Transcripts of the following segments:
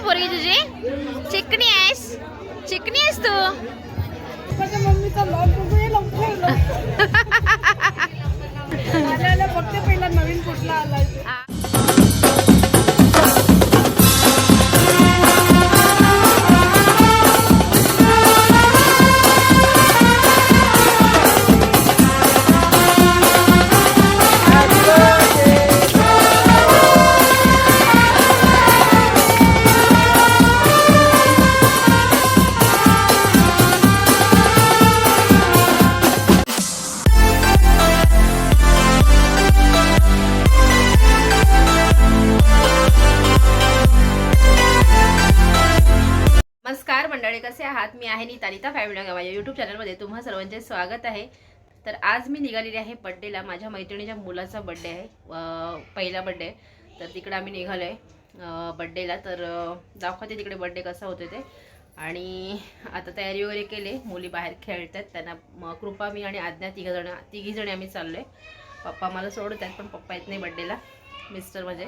पोरगी तुझी? चिकनी आहेस, चिकनी आहेस तू. मम्मीचा ब्लॉग बघूया लवकर. फक्त पहिला नवीन कुठला आलाय. नमस्कार मंडळी, कसे आहात? मी आहे नीतानिता फॅमिली माझ्या यूट्यूब चॅनलमध्ये तुम्हा सर्वांचे स्वागत आहे. तर आज मी निघालेली आहे बड्डेला. माझ्या मैत्रिणीच्या मुलाचा बड्डे आहे, पहिला बड्डे. तर तिकडे आम्ही निघालो आहे बड्डेला. तर दाखवते तिकडे बड्डे कसा होतो ते. आणि आता तयारी वगैरे केली, मुली बाहेर खेळतात. त्यांना कृपा, मी आणि आज्ञा तिघी जणी आम्ही चाललो आहे. पप्पा मला सोडत आहेत, पण पप्पा येत नाही बड्डेला, मिस्टर म्हणजे.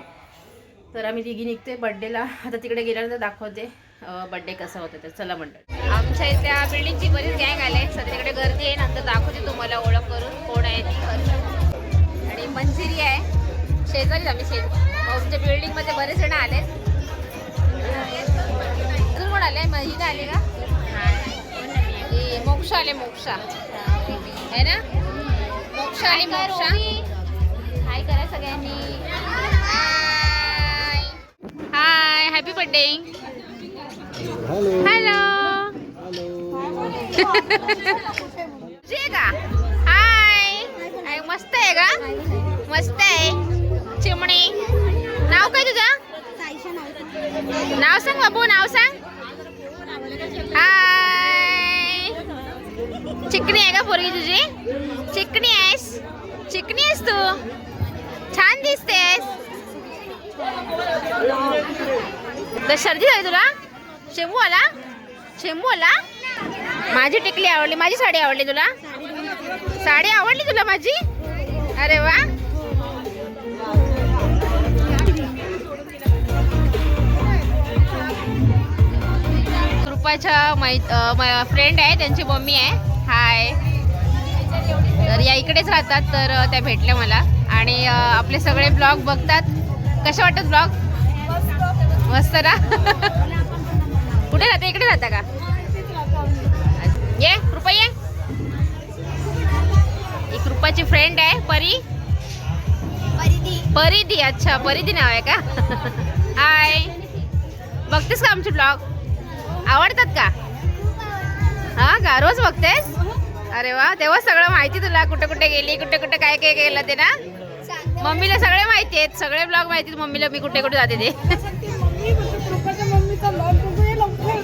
तर आम्ही तिघी निघतोय बड्डेला. आता तिकडे गेल्यानंतर दाखवते बड्डे कसा होता. तर चला मंडळ, आमच्या इथे बिल्डिंगची बरीच गँग आले. सध्या तिकडे गर्दी आहे, नंतर दाखवते तुम्हाला ओळख करून कोण आहे ती. आणि मंजिरी आहे शेजारीच आम्ही आमच्या बिल्डिंगमध्ये बरेच जण आले. अजून कोण आले? महिला आले का? मोक्षा आले, मोक्षा आहे ना, मोक्षा आली. मोक्षा हाय करा सगळ्यांनी. हाय, हॅपी बर्थडे. हॅलो हॅलो का? हाय, मस्त आहे का? मस्त आहे. चिमणी, नाव काय तुझं? नाव सांग बाबू, नाव सांग. हाय, चिकनी आहे का पोरगी तुझी? चिकनी आहेस, चिकनी आहेस तू. छान दिसतेस. तर सर्दी झाली तुला? शेंबू आला, शेंबू आला. माझी टिकली आवडली, माझी साडी आवडली तुला? साडी आवडली तुला माझी? अरे वा. कृपाच्या फ्रेंड आहे, त्यांची मम्मी आहे. हाय. तर या इकडेच राहतात, तर त्या भेटल्या मला. आणि आपले सगळे ब्लॉग बघतात. कसे वाटतात ब्लॉग? मस्त ना. कुठे राहते? इकडे राहता का? ये कृपा, ये. एक कृपाची फ्रेंड आहे, परिधी. अच्छा, परिधी नाव आहे का? हाय, बघतेस का आमचे ब्लॉग? आवडतात का? हा का, रोज बघतेस? अरे वा, तेव्हा सगळं माहिती तुला, कुठे कुठे गेली, कुठे कुठे काय काय केलं ते ना. मम्मीला सगळे माहिती आहेत, सगळे ब्लॉग माहिती आहेत मम्मीला, मी कुठे कुठे जाते ते. मम्मीचा ब्लॉग बघूया लवकर.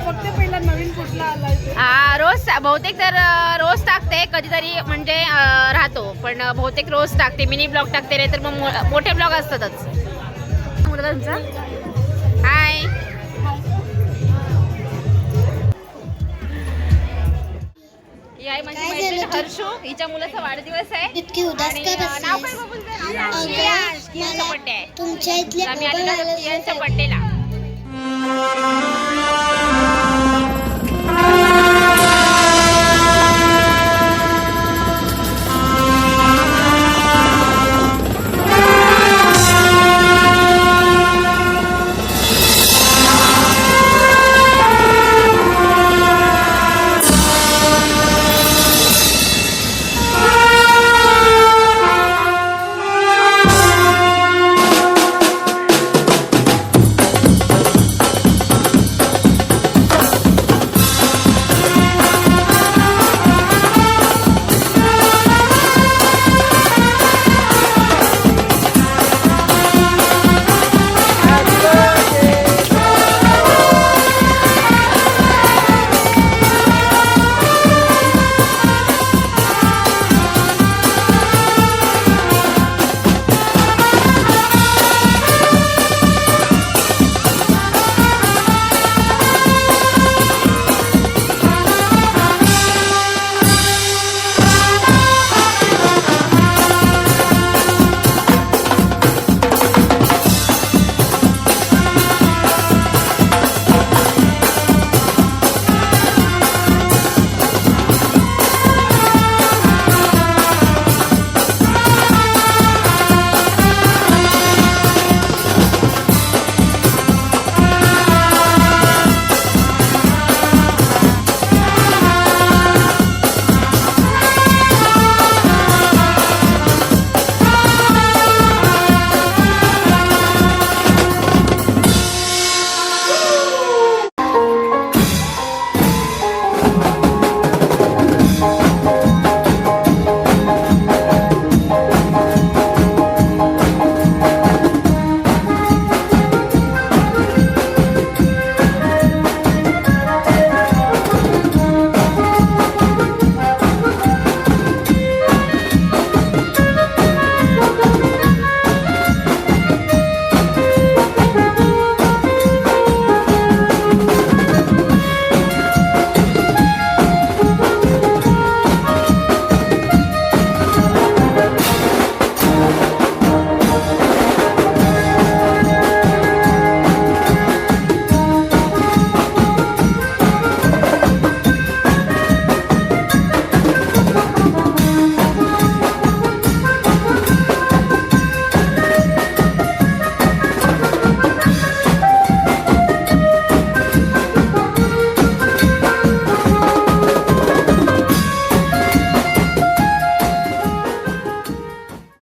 फक्त पहिला नवीन कुठला आलाय. हा, रोज बहुतेक तर रोज टाकते, कधीतरी म्हणजे राहतो, पण बहुतेक रोज टाकते. मिनी ब्लॉग टाकते, नाही तर मग मोठे ब्लॉग असतातच. मुलगा तुमचा? हाय. ही आहे माझी मैत्रीण हर्षू, हिच्या मुलाचा वाढदिवस आहे. नाव काय बाबूंचं? श्रियांचा बर्थडे आहे. आम्ही आलेलो आहोत श्रियांच्या बर्थडेला.